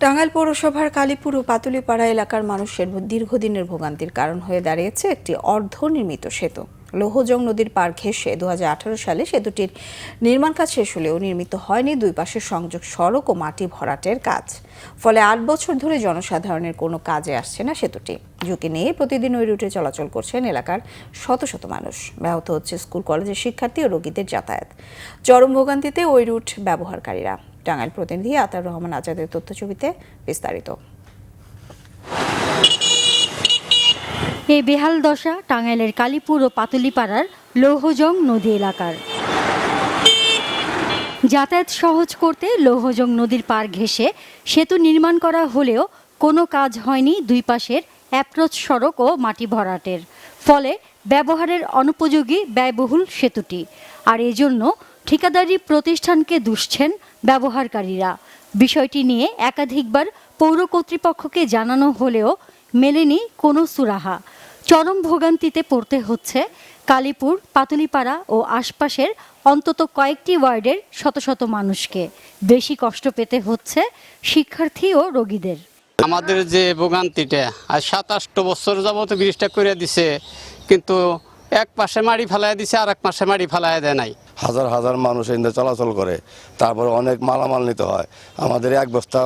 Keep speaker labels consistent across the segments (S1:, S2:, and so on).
S1: টাঙ্গাইল পৌরসভার কালীপুর ও পাতুলিপাড়া এলাকার মানুষের দীর্ঘদিনের ভোগান্তির কারণ হয়ে দাঁড়িয়েছে একটি অর্ধনির্মিত সেতু। লৌহজং নদীর পার ঘেঁষে 2018 সালে সেতুটির নির্মাণ কাজ শেষ হলেও নির্মিত হয়নি দুই পাশের সংযোগ সড়ক ও মাটি ভরাটের কাজ। ফলে 8 বছর ধরে জনসাধারণের কোনো কাজে আসছে না সেতুটি। ঝুঁকি নিয়ে প্রতিদিন ওই রুটে চলাচল করছেন এলাকার শত শত মানুষ। ব্যাহত হচ্ছে স্কুল কলেজের শিক্ষার্থী ও রোগীদের যাতায়াত। চরম ভোগান্তিতে ওই রুট ব্যবহারকারীরা। টাঙ্গাইল প্রতিনিধি আতাউর রহমান আজাদের তথ্যছবিতে বিস্তারিত।
S2: এই বেহাল দশা টাঙ্গাইলের কালীপুর ও পাতুলিপাড়ার লৌহজং নদী এলাকার। যাতায়াত সহজ করতে লৌহজং নদীর পার ঘেঁষে সেতু নির্মাণ করা হলেও কোনো কাজ হয়নি দুই পাশের অ্যাপ্রোচ সড়ক ও মাটি ভরাটের। ফলে ব্যবহারের অনুপযোগী ব্যয়বহুল সেতুটি। আর এজন্য ঠিকাদারি প্রতিষ্ঠানকে দুষছেন ব্যবহারকারীরা। বিষয়টি নিয়ে একাধিকবার পৌর কর্তৃপক্ষকে জানানো হলেও মেলেনি কোনো সুরাহা। চরম ভোগান্তিতে পড়তে হচ্ছে কালীপুর, পাতুলিপাড়া ও আশপাশের অন্তত কয়েকটি ওয়ার্ডের শত শত মানুষকে। বেশি কষ্ট পেতে হচ্ছে শিক্ষার্থী ও রোগীদের।
S3: আমাদের যে ভোগান্তিটা আর 27 বছর যাবত ব্রিজটা করে দিছে, কিন্তু এক পাশে মাটি ফেলায় দিছে আর এক পাশে মাটি ফেলায় দেয় নাই।
S4: হাজার হাজার মানুষ এখানে চলাচল করে, তারপর অনেক মালামাল নিতে হয়। আমাদের এক বস্তা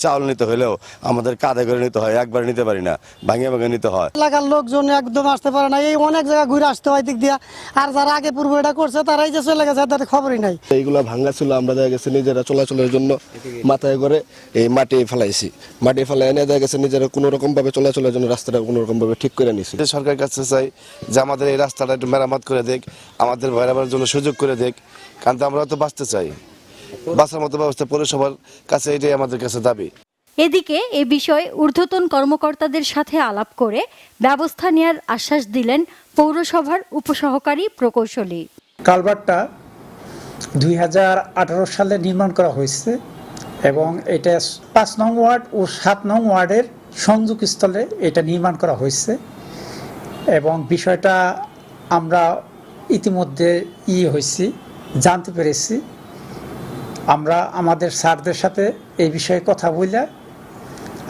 S4: চাউল নিতে হলেও আমাদের কাঁধে করে নিতে হয়, একবার নিতে পারি না, ভাঙে ভাঙে নিতে হয়।
S5: এলাকার লোকজন একদম আসতে পারে না, এই অনেক জায়গা ঘুরে আসতে হয় দিক দিয়া। আর যারা আগে পূর্বে এটা করছে তারাই যে চলে গেছে তাদের খবরই নাই।
S6: এইগুলো ভাঙ্গা ছিল, আমরা দেখা গেছে নিজেরা চলাচলের জন্য মাথায় করে এই মাটি ফেলাইছি। মাটি ফেলাই এনে দেখা গেছে নিজেরা কোনো রকম ভাবে চলাচলের জন্য রাস্তাটা কোনো রকম ভাবে ঠিক করে নিছি।
S4: সরকারের কাছে চাই যে আমাদের এই রাস্তাটা একটু মেরামত করে দেখ, আমাদের ভয়রাবার জন্য সুযোগ করে দেখ, কারণ আমরা তো বাঁচতে চাই। বাঁচার মতো ব্যবস্থা পৌরসভার কাছে, এটাই আমাদের কাছে দাবি।
S2: এদিকে এ বিষয়ে ঊর্ধ্বতন কর্মকর্তাদের সাথে আলাপ করে ব্যবস্থা নেওয়ার আশ্বাস দিলেন পৌরসভার উপসহকারী প্রকৌশলী।
S7: কালভার্টটা 2018 সালে নির্মাণ করা হয়েছে এবং এটা 5 নং ওয়ার্ড ও 7 নং ওয়ার্ডের সংযোগস্থলে এটা নির্মাণ করা হয়েছে এবং বিষয়টা আমরা ইতিমধ্যে হয়েছি, জানতে পেরেছি। আমরা আমাদের স্যারদের সাথে এই বিষয়ে কথা বলে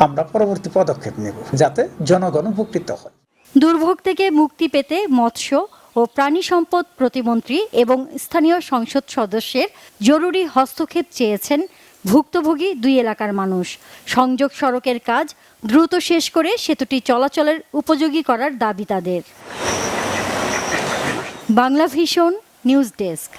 S7: আমরা পরবর্তী পদক্ষেপ নেব যাতে জনগণ উপকৃত হয়।
S2: দুর্ভোগ থেকে মুক্তি পেতে মৎস্য ও প্রাণী সম্পদ প্রতিমন্ত্রী এবং স্থানীয় সংসদ সদস্যের জরুরি হস্তক্ষেপ চেয়েছেন ভুক্তভোগী দুই এলাকার মানুষ। সংযোগ সড়কের কাজ দ্রুত শেষ করে সেতুটি চলাচলের উপযোগী করার দাবি তাদের। Bangla vision news desk.